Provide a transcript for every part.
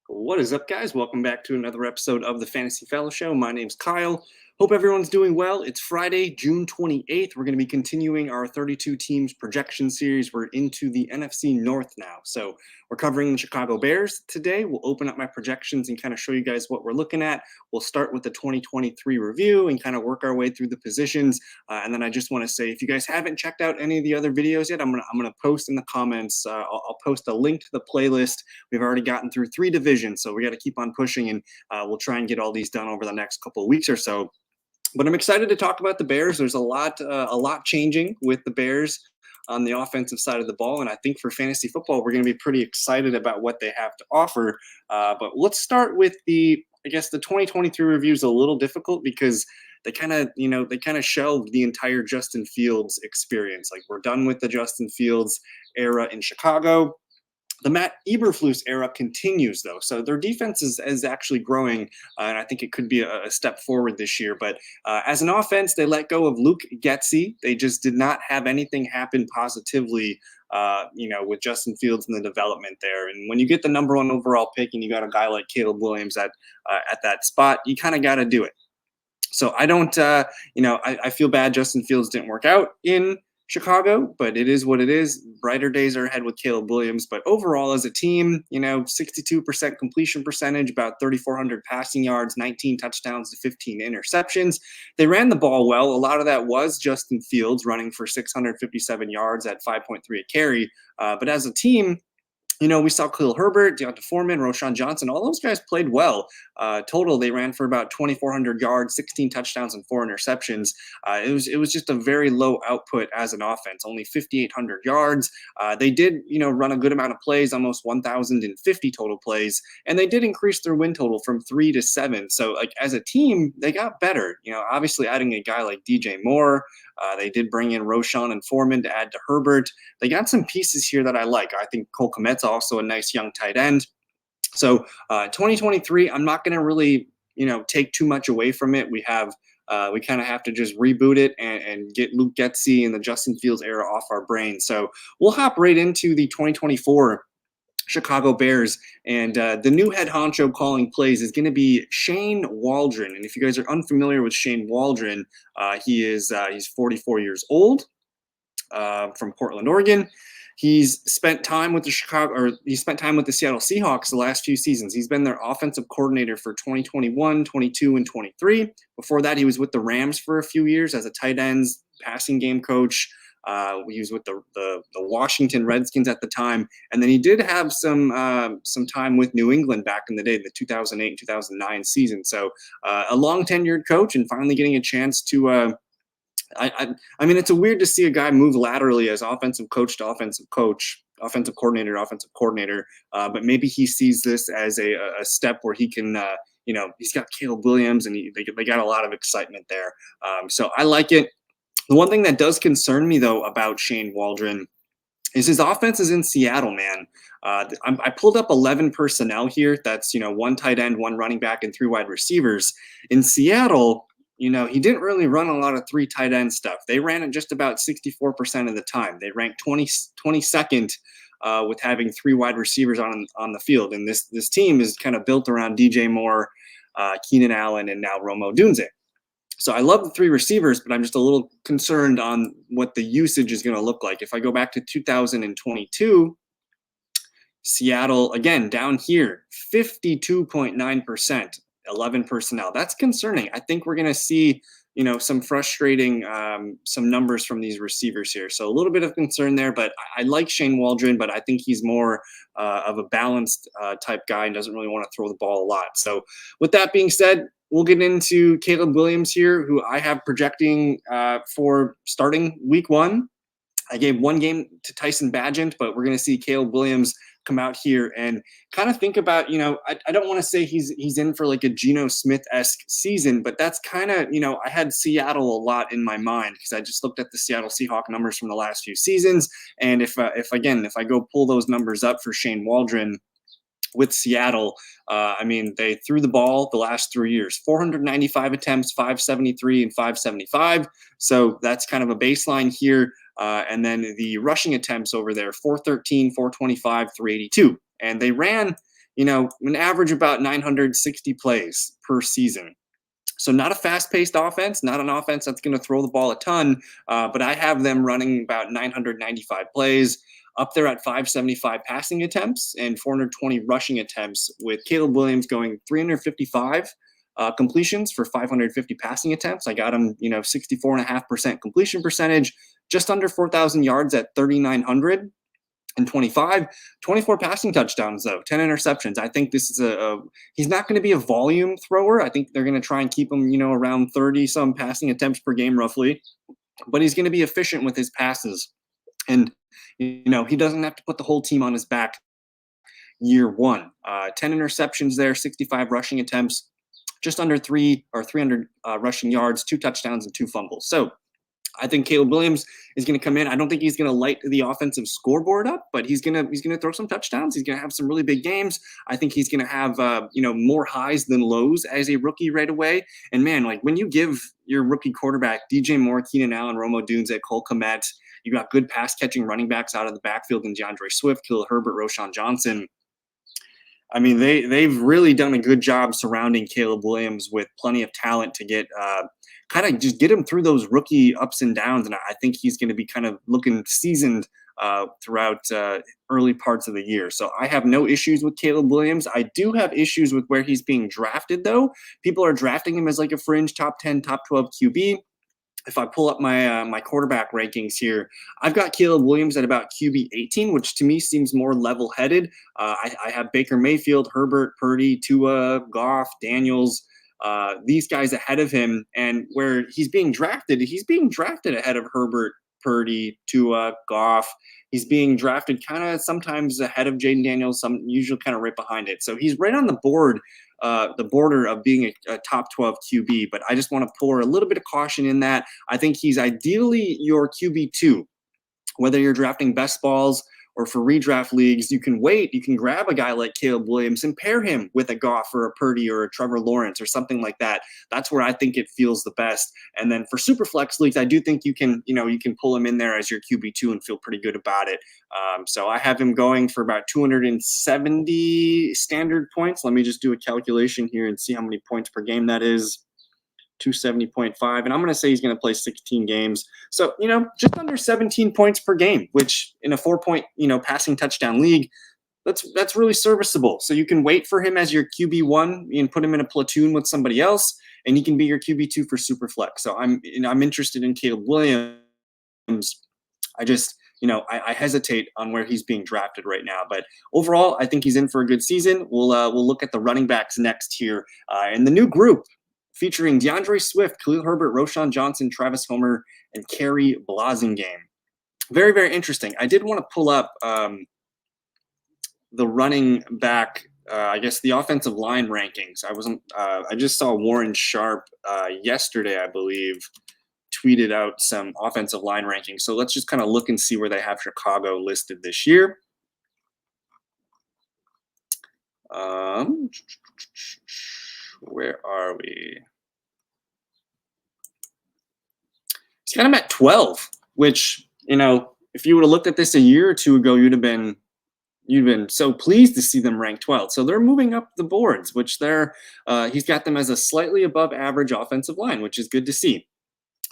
What is up, guys? Welcome back to another episode of the Fantasy Fellow Show. My name's Kyle. Hope everyone's doing well. It's Friday, June 28th. We're going to be continuing our 32 teams projection series. We're into the NFC North now. So we're covering the Chicago Bears today. We'll open up my projections and kind of show you guys what we're looking at. We'll start with the 2023 review and kind of work our way through the positions. And then I just want to say, if you guys haven't checked out any of the other videos yet, I'm gonna post in the comments. I'll post a link to the playlist. We've already gotten through 3 divisions, so we got to keep on pushing, and we'll try and get all these done over the next couple of weeks or so. But I'm excited to talk about the Bears. There's a lot changing with the Bears on the offensive side of the ball, and I think for fantasy football, we're going to be pretty excited about what they have to offer. But let's start with the 2023 review is a little difficult because they kind of shelved the entire Justin Fields experience. Like, we're done with the Justin Fields era in Chicago. The Matt Eberflus era continues, though, so their defense is actually growing, and I think it could be a step forward this year. But as an offense, they let go of Luke Getsy. They just did not have anything happen positively, with Justin Fields in the development there. And when you get the number 1 overall pick and you got a guy like Caleb Williams at that spot, you kind of got to do it. So I don't, I feel bad Justin Fields didn't work out in Chicago, but it is what it is. Brighter days are ahead with Caleb Williams. But overall, as a team, 62% completion percentage, about 3,400 passing yards, 19 touchdowns to 15 interceptions. They ran the ball well. A lot of that was Justin Fields running for 657 yards at 5.3 a carry. But as a team, we saw Khalil Herbert, Deonta Foreman, Roschon Johnson. All those guys played well. Total, they ran for about 2,400 yards, 16 touchdowns, and 4 interceptions. It was just a very low output as an offense, only 5,800 yards. They did, run a good amount of plays, almost 1,050 total plays, and they did increase their win total from 3 to 7. So, like, as a team, they got better. Obviously adding a guy like DJ Moore. They did bring in Roschon and Foreman to add to Herbert. They got some pieces here that I like. I think Cole Kmet's also a nice young tight end. So 2023, I'm not going to really, take too much away from it. We kind of have to just reboot it and get Luke Getsy and the Justin Fields era off our brain. So we'll hop right into the 2024 Chicago Bears, and the new head honcho calling plays is going to be Shane Waldron. And if you guys are unfamiliar with Shane Waldron, he's 44 years old, from Portland, Oregon. He's spent time with the Seattle Seahawks the last few seasons. He's been their offensive coordinator for 2021, 22, and 23. Before that, he was with the Rams for a few years as a tight ends, passing game coach. He was with the Washington Redskins at the time, and then he did have some time with New England back in the day, the 2008 and 2009 season. So a long tenured coach, and finally getting a chance to. I mean, it's weird to see a guy move laterally as offensive coach to offensive coach, offensive coordinator to offensive coordinator. But maybe he sees this as a step where he can, he's got Caleb Williams, and they got a lot of excitement there. So I like it. The one thing that does concern me, though, about Shane Waldron is his offense is in Seattle, man. I pulled up 11 personnel here. That's, 1 tight end, 1 running back, and 3 wide receivers. In Seattle, he didn't really run a lot of 3 tight end stuff. They ran it just about 64% of the time. They ranked 22nd with having 3 wide receivers on the field. And this team is kind of built around DJ Moore, Keenan Allen, and now Rome Odunze. So I love the 3 receivers, but I'm just a little concerned on what the usage is going to look like. If I go back to 2022, Seattle, again, down here, 52.9%, 11 personnel. That's concerning. I think we're going to see, some frustrating, some numbers from these receivers here. So a little bit of concern there, but I like Shane Waldron, but I think he's more of a balanced type guy and doesn't really want to throw the ball a lot. So with that being said, we'll get into Caleb Williams here, who I have projecting for starting week 1. I gave 1 game to Tyson Bagent, but we're going to see Caleb Williams come out here and kind of think about, I don't want to say he's in for like a Geno Smith-esque season, but that's kind of, I had Seattle a lot in my mind because I just looked at the Seattle Seahawks numbers from the last few seasons. And if I go pull those numbers up for Shane Waldron with Seattle, they threw the ball the last 3 years, 495 attempts, 573 and 575. So that's kind of a baseline here. And then the rushing attempts over there, 413, 425, 382. And they ran, an average about 960 plays per season. So not a fast-paced offense, not an offense that's going to throw the ball a ton, but I have them running about 995 plays, up there at 575 passing attempts and 420 rushing attempts, with Caleb Williams going 355 completions for 550 passing attempts. I got him, 64.5% completion percentage, just under 4,000 yards at 3,900. And 24 passing touchdowns, though, 10 interceptions. I think this is he's not going to be a volume thrower. I think they're going to try and keep him, around 30 some passing attempts per game, roughly. But he's going to be efficient with his passes. And, he doesn't have to put the whole team on his back year one. 10 interceptions there, 65 rushing attempts, just under 300 rushing yards, 2 touchdowns, and 2 fumbles. So I think Caleb Williams is going to come in. I don't think he's going to light the offensive scoreboard up, but he's going to throw some touchdowns. He's going to have some really big games. I think he's going to have more highs than lows as a rookie right away. And man, like when you give your rookie quarterback DJ Moore, Keenan Allen, Rome Odunze, Cole Kmet, you got good pass catching running backs out of the backfield in DeAndre Swift, Khalil Herbert, Roschon Johnson. I mean, they've really done a good job surrounding Caleb Williams with plenty of talent to get kind of just get him through those rookie ups and downs. And I think he's going to be kind of looking seasoned throughout early parts of the year. So I have no issues with Caleb Williams. I do have issues with where he's being drafted, though. People are drafting him as like a fringe top 10, top 12 QB. If I pull up my quarterback rankings here, I've got Caleb Williams at about QB 18, which to me seems more level-headed. I have Baker Mayfield, Herbert, Purdy, Tua, Goff, Daniels, these guys ahead of him. And where he's being drafted ahead of Herbert, Purdy, Tua, Goff. He's being drafted kind of sometimes ahead of Jaden Daniels, some usually kind of right behind it. So he's right on the board, the border of being a top 12 QB. But I just want to pour a little bit of caution in that. I think he's ideally your QB2, whether you're drafting best balls or for redraft leagues. You can wait. You can grab a guy like Caleb Williams and pair him with a Goff or a Purdy or a Trevor Lawrence or something like that. That's where I think it feels the best. And then for super flex leagues, I do think you can pull him in there as your QB2 and feel pretty good about it. So I have him going for about 270 standard points. Let me just do a calculation here and see how many points per game that is. 270.5, and I'm going to say he's going to play 16 games. So, just under 17 points per game, which in a 4-point, passing touchdown league, that's really serviceable. So you can wait for him as your QB1 and put him in a platoon with somebody else, and he can be your QB2 for super flex. So I'm interested in Caleb Williams. I just, I hesitate on where he's being drafted right now. But overall, I think he's in for a good season. We'll look at the running backs next here in the new group, featuring DeAndre Swift, Khalil Herbert, Roschon Johnson, Travis Homer, and Kerry Blasingame. Very, very interesting. I did want to pull up the running back, the offensive line rankings. I just saw Warren Sharp yesterday, I believe, tweeted out some offensive line rankings. So let's just kind of look and see where they have Chicago listed this year. Where are we? He's got him at 12, which, if you would have looked at this a year or two ago, you'd have been so pleased to see them ranked 12. So they're moving up the boards, which he's got them as a slightly above average offensive line, which is good to see.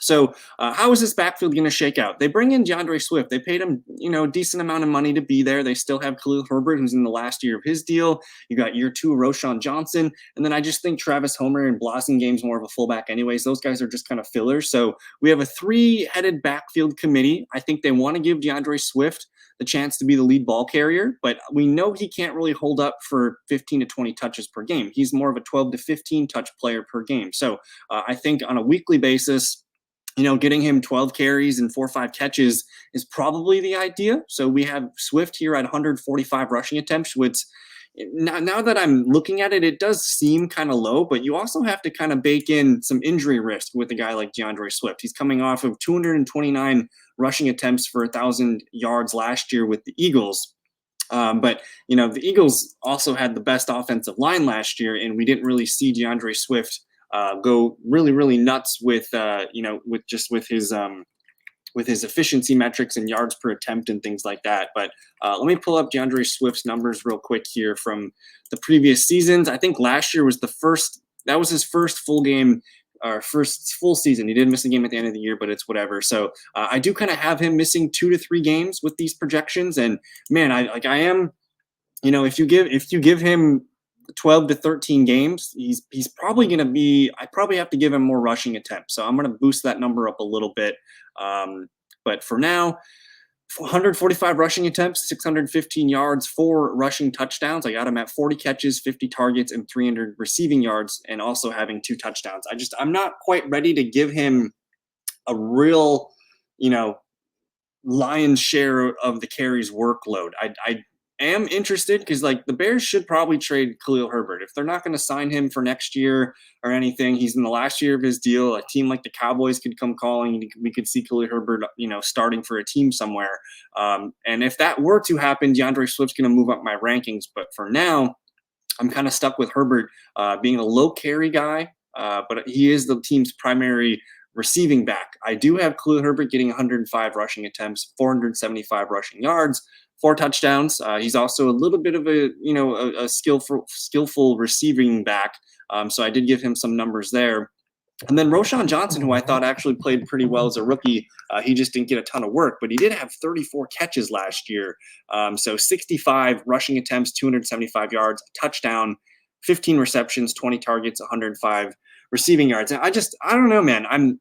So how is this backfield going to shake out? They bring in DeAndre Swift. They paid him, a decent amount of money to be there. They still have Khalil Herbert, who's in the last year of his deal. You got year 2, Roschon Johnson. And then I just think Travis Homer and Blasingame's more of a fullback anyways. Those guys are just kind of fillers. So we have a 3-headed backfield committee. I think they want to give DeAndre Swift the chance to be the lead ball carrier, but we know he can't really hold up for 15 to 20 touches per game. He's more of a 12 to 15 touch player per game. So I think on a weekly basis, getting him 12 carries and 4 or 5 catches is probably the idea. So we have Swift here at 145 rushing attempts, which now that I'm looking at it, it does seem kind of low, but you also have to kind of bake in some injury risk with a guy like DeAndre Swift. He's coming off of 229 rushing attempts for 1,000 yards last year with the Eagles. But the Eagles also had the best offensive line last year, and we didn't really see DeAndre Swift go really, really nuts with his with his efficiency metrics and yards per attempt and things like that. But let me pull up DeAndre Swift's numbers real quick here from the previous seasons. I think last year was that was his first full game, or first full season. He didn't miss a game at the end of the year, but it's whatever. So I do kind of have him missing 2 to 3 games with these projections. And man, I am, if you give him 12 to 13 games, he's probably going to be, I probably have to give him more rushing attempts. So I'm going to boost that number up a little bit. But for now, 145 rushing attempts, 615 yards, 4 rushing touchdowns. I got him at 40 catches, 50 targets, and 300 receiving yards, and also having 2 touchdowns. I'm not quite ready to give him a real, lion's share of the carries workload. I am interested because the Bears should probably trade Khalil Herbert. If they're not going to sign him for next year or anything, he's in the last year of his deal. A team like the Cowboys could come calling. We could see Khalil Herbert, starting for a team somewhere. And if that were to happen, DeAndre Swift's going to move up my rankings. But for now, I'm kind of stuck with Herbert being a low carry guy, but he is the team's primary receiving back. I do have Khalil Herbert getting 105 rushing attempts, 475 rushing yards, 4 touchdowns. He's also a little bit of a skillful receiving back. So I did give him some numbers there. And then Roschon Johnson, who I thought actually played pretty well as a rookie, he just didn't get a ton of work, but he did have 34 catches last year. So 65 rushing attempts, 275 yards, a touchdown, 15 receptions, 20 targets, 105 receiving yards. And I don't know, man.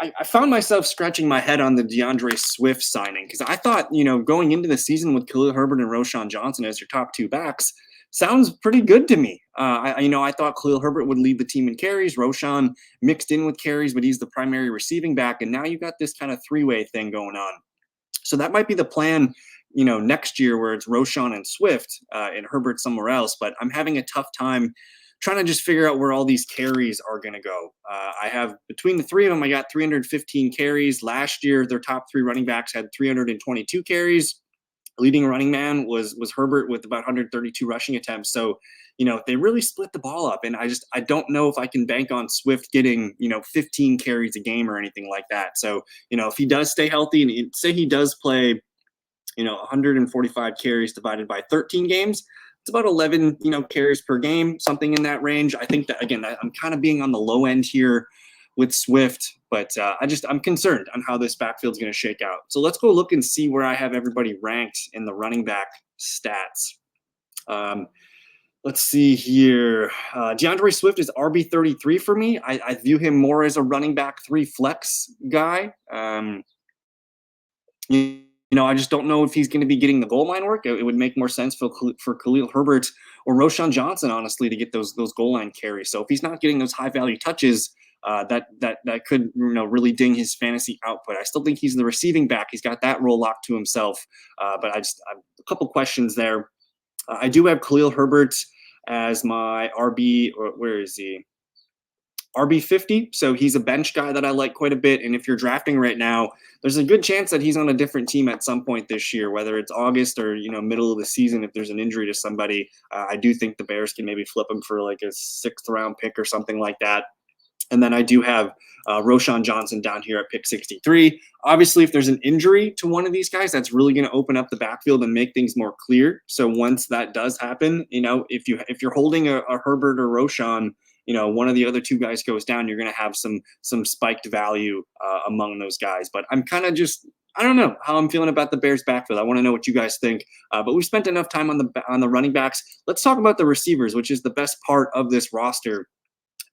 I found myself scratching my head on the DeAndre Swift signing because I thought, going into the season with Khalil Herbert and Roschon Johnson as your top 2 backs sounds pretty good to me. I thought Khalil Herbert would lead the team in carries, Roschon mixed in with carries, but he's the primary receiving back. And now you got this kind of 3-way thing going on. So that might be the plan, next year where it's Roschon and Swift and Herbert somewhere else. But I'm having a tough time trying to just figure out where all these carries are going to go. I have, between the 3 of them, I got 315 carries. Last year, their top 3 running backs had 322 carries. Leading running man was Herbert with about 132 rushing attempts. So, they really split the ball up. And I don't know if I can bank on Swift getting, 15 carries a game or anything like that. So, if he does stay healthy and say he does play, 145 carries divided by 13 games, it's about 11, carries per game, something in that range. I think that, again, I'm kind of being on the low end here with Swift, but I'm concerned on how this backfield is going to shake out. So let's go look and see where I have everybody ranked in the running back stats. Let's see here. DeAndre Swift is RB33 for me. I view him more as a running back 3 flex guy. I just don't know if he's going to be getting the goal line work. It would make more sense for Khalil Herbert or Roschon Johnson, honestly, to get those goal line carries. So if he's not getting those high value touches, that could really ding his fantasy output. I still think he's the receiving back. He's got that role locked to himself. But I've a couple questions there. I do have Khalil Herbert as my RB, or where is he? RB50. So he's a bench guy that I like quite a bit. And if you're drafting right now, there's a good chance that he's on a different team at some point this year, whether it's August or, middle of the season. If there's an injury to somebody, I do think the Bears can maybe flip him for like a 6th round pick or something like that. And then I do have Roschon Johnson down here at pick 63. Obviously, if there's an injury to one of these guys, that's really going to open up the backfield and make things more clear. So once that does happen, if you're holding a Herbert or Roschon, one of the other 2 guys goes down, you're going to have some spiked value among those guys. But I'm kind of I don't know how I'm feeling about the Bears backfield. I want to know what you guys think. But we've spent enough time on the running backs. Let's talk about the receivers, which is the best part of this roster.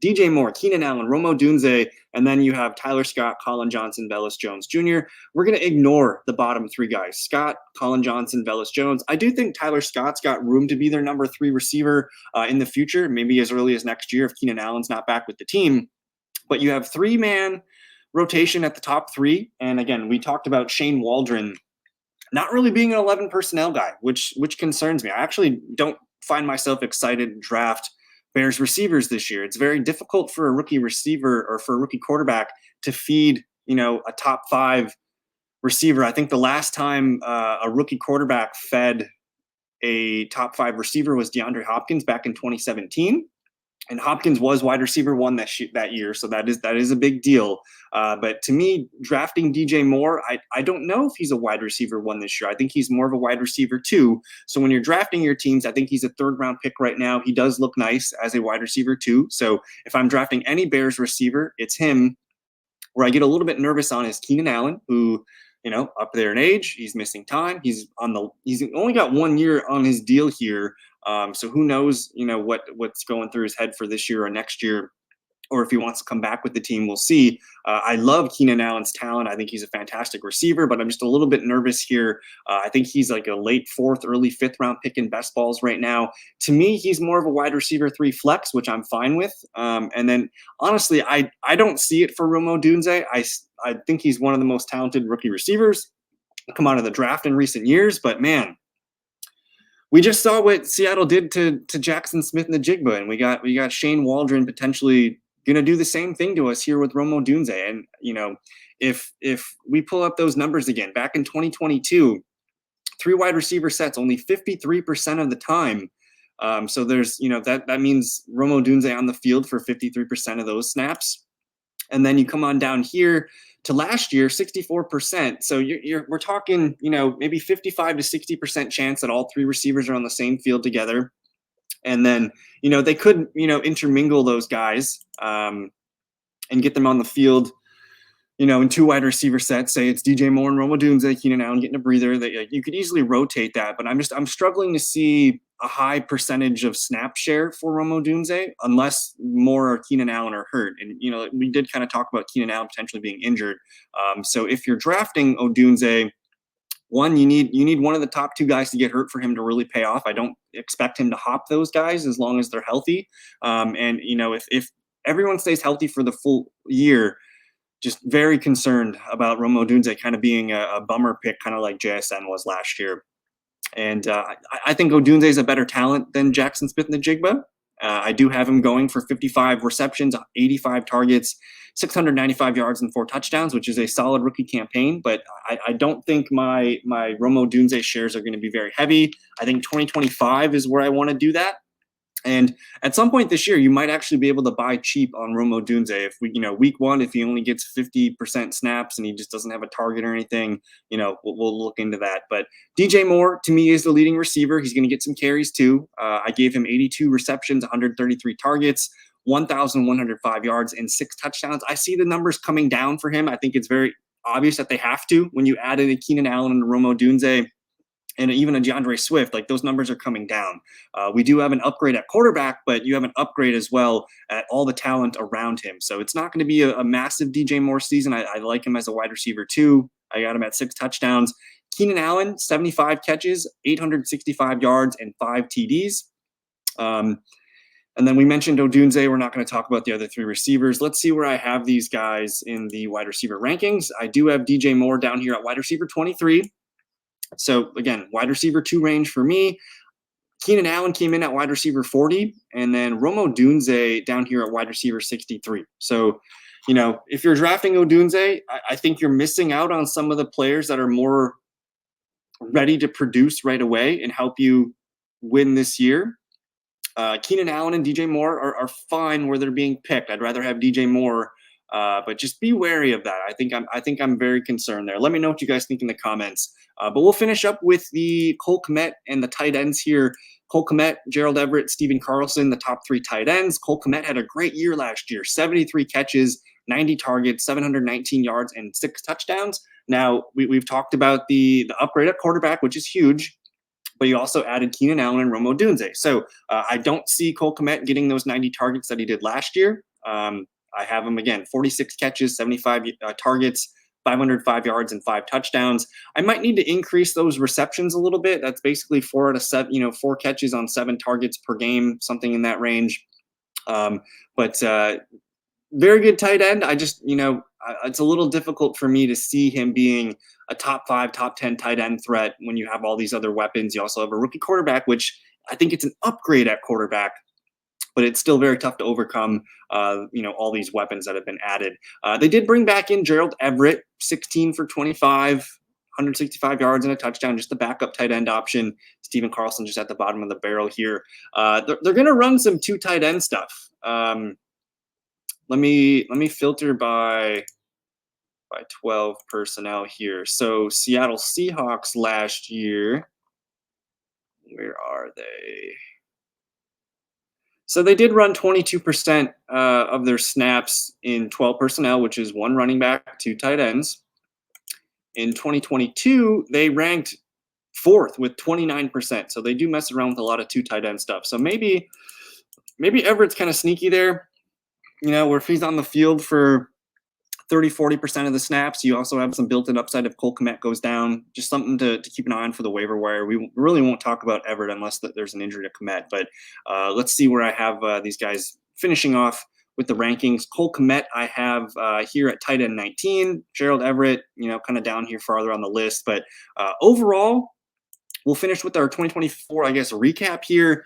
DJ Moore, Keenan Allen, Rome Odunze, and then you have Tyler Scott, Colin Johnson, Velus Jones Jr. We're going to ignore the bottom 3 guys, Scott, Colin Johnson, Velus Jones. I do think Tyler Scott's got room to be their number 3 receiver in the future, maybe as early as next year if Keenan Allen's not back with the team. But you have 3-man rotation at the top 3. And again, we talked about Shane Waldron not really being an 11 personnel guy, which concerns me. I actually don't find myself excited to draft Bears receivers this year. It's very difficult for a rookie receiver or for a rookie quarterback to feed, a top 5 receiver. I think the last time a rookie quarterback fed a top 5 receiver was DeAndre Hopkins back in 2017. And Hopkins was wide receiver one that year, so that is a big deal. But to me, drafting DJ Moore, I don't know if he's a wide receiver one this year. I think he's more of a wide receiver two. So when you're drafting your teams, I think he's a third round pick right now. He does look nice as a wide receiver two. So if I'm drafting any Bears receiver, it's him. Where I get a little bit nervous on is Keenan Allen, who, up there in age, he's missing time. He's only got 1 year on his deal here. So who knows, what's going through his head for this year or next year, or if he wants to come back with the team, we'll see. I love Keenan Allen's talent. I think he's a fantastic receiver, but I'm just a little bit nervous here. I think he's like a late fourth, early fifth round pick in best balls right now. To me, he's more of a wide receiver 3 flex, which I'm fine with. And then honestly, I don't see it for Rome Odunze. I think he's one of the most talented rookie receivers come out of the draft in recent years, but man, we just saw what Seattle did to Jackson Smith and the Jigba, and we got Shane Waldron potentially going to do the same thing to us here with Rome Odunze. And if we pull up those numbers again, back in 2022, 3 wide receiver sets only 53% of the time. So there's that means Rome Odunze on the field for 53% of those snaps. And then you come on down here to last year, 64%. So we're talking, maybe 55 to 60% chance that all 3 receivers are on the same field together. And then, they could, intermingle those guys and get them on the field, in 2 wide receiver sets. Say it's DJ Moore and Rome Odunze, Keenan Allen getting a breather. You could easily rotate that, but I'm struggling to see a high percentage of snap share for Rome Odunze unless Moore or Keenan Allen are hurt. And, we did kind of talk about Keenan Allen potentially being injured. So if you're drafting Odunze, one, you need one of the top 2 guys to get hurt for him to really pay off. I don't expect him to hop those guys as long as they're healthy. And, if everyone stays healthy for the full year, just very concerned about Rome Odunze kind of being a bummer pick, kind of like JSN was last year. And I think Odunze is a better talent than Jackson Smith and the Jigba. I do have him going for 55 receptions, 85 targets, 695 yards, and 4 touchdowns, which is a solid rookie campaign. But I don't think my Rome Odunze shares are going to be very heavy. I think 2025 is where I want to do that. And at some point this year, you might actually be able to buy cheap on Rome Odunze. If week 1, if he only gets 50% snaps and he just doesn't have a target or anything, we'll look into that. But DJ Moore, to me, is the leading receiver. He's going to get some carries too. I gave him 82 receptions, 133 targets, 1,105 yards, and 6 touchdowns. I see the numbers coming down for him. I think it's very obvious that they have to when you add in a Keenan Allen and Rome Odunze, and even a DeAndre Swift, like those numbers are coming down. We do have an upgrade at quarterback, but you have an upgrade as well at all the talent around him. So it's not going to be a massive DJ Moore season. I like him as a wide receiver too. I got him at 6 touchdowns. Keenan Allen, 75 catches, 865 yards, and 5 TDs. And then we mentioned Odunze. We're not going to talk about the other 3 receivers. Let's see where I have these guys in the wide receiver rankings. I do have DJ Moore down here at wide receiver 23. So again, wide receiver 2 range for me. Keenan Allen came in at wide receiver 40, and then Rome Odunze down here at wide receiver 63. So, if you're drafting Odunze, I think you're missing out on some of the players that are more ready to produce right away and help you win this year. Keenan Allen and DJ Moore are fine where they're being picked. I'd rather have DJ Moore, but just be wary of that. I think I'm very concerned there. Let me know what you guys think in the comments. But we'll finish up with the Cole Kmet and the tight ends here. Cole Kmet, Gerald Everett, Steven Carlson, the top 3 tight ends. Cole Kmet had a great year last year, 73 catches, 90 targets, 719 yards, and 6 touchdowns. Now, we've talked about the upgrade at quarterback, which is huge, but you also added Keenan Allen and Rome Odunze. So I don't see Cole Kmet getting those 90 targets that he did last year. I have him, again, 46 catches, 75 targets, 505 yards, and 5 touchdowns. I might need to increase those receptions a little bit. That's basically 4 out of 7, 4 catches on 7 targets per game, something in that range. But very good tight end. I just, it's a little difficult for me to see him being a top 5, top 10 tight end threat when you have all these other weapons. You also have a rookie quarterback, which I think it's an upgrade at quarterback, but it's still very tough to overcome, all these weapons that have been added. They did bring back in Gerald Everett, 16 for 25, 165 yards and a touchdown, just the backup tight end option. Steven Carlson just at the bottom of the barrel here. They're going to run some 2 tight end stuff. Let me filter by 12 personnel here. So Seattle Seahawks last year, where are they? So they did run 22% of their snaps in 12 personnel, which is one running back, two tight ends. In 2022, they ranked fourth with 29%. So they do mess around with a lot of two tight end stuff. So maybe Everett's kind of sneaky there, where if he's on the field for 30-40% of the snaps, you also have some built-in upside if Cole Kmet goes down. Just something to keep an eye on for the waiver wire. We really won't talk about Everett unless there's an injury to Kmet. But let's see where I have these guys finishing off with the rankings. Cole Kmet I have here at tight end 19. Gerald Everett, kind of down here farther on the list. But overall, we'll finish with our 2024, I guess, recap here.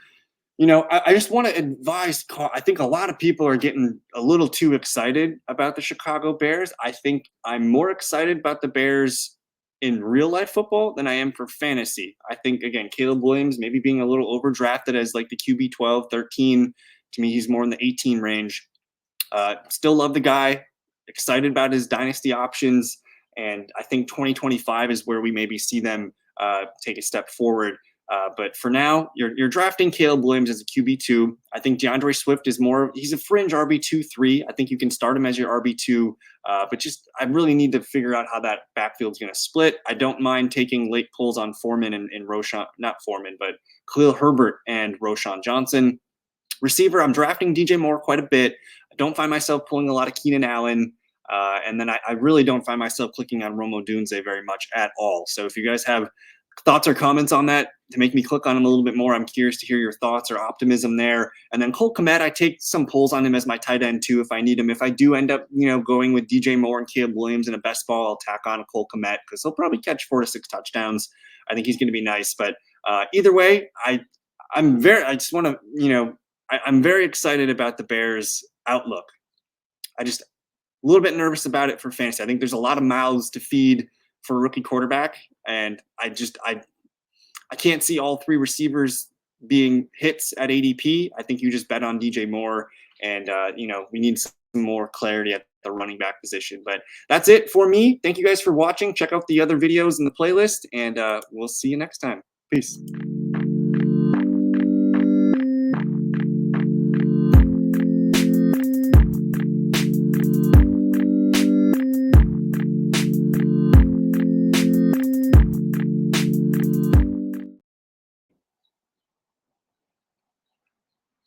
I just want to advise, I think a lot of people are getting a little too excited about the Chicago Bears. I think I'm more excited about the Bears in real life football than I am for fantasy. I think, again, Caleb Williams maybe being a little overdrafted as like the QB 12, 13. To me, he's more in the 18 range. Still love the guy, excited about his dynasty options. And I think 2025 is where we maybe see them take a step forward. But for now, you're drafting Caleb Williams as a QB2. I think DeAndre Swift he's a fringe RB2-3. I think you can start him as your RB2, but I really need to figure out how that backfield is going to split. I don't mind taking late pulls on Foreman and Roshan, not Foreman, but Khalil Herbert and Roshan Johnson. Receiver, I'm drafting DJ Moore quite a bit. I don't find myself pulling a lot of Keenan Allen. And then I really don't find myself clicking on Odunze very much at all. So if you guys have thoughts or comments on that to make me click on him a little bit more, I'm curious to hear your thoughts or optimism there. And then Cole Kmet, I take some pulls on him as my tight end too if I need him. If I do end up, going with DJ Moore and Caleb Williams in a best ball, I'll tack on a Cole Kmet because he'll probably catch 4 to 6 touchdowns. I think he's going to be nice. But either way, I'm very excited about the Bears' outlook. I just a little bit nervous about it for fantasy. I think there's a lot of mouths to feed for a rookie quarterback, and I can't see all 3 receivers being hits at ADP. I think you just bet on DJ Moore, and we need some more clarity at the running back position. But that's it for me. Thank you guys for watching. Check out the other videos in the playlist, and we'll see you next time. Peace.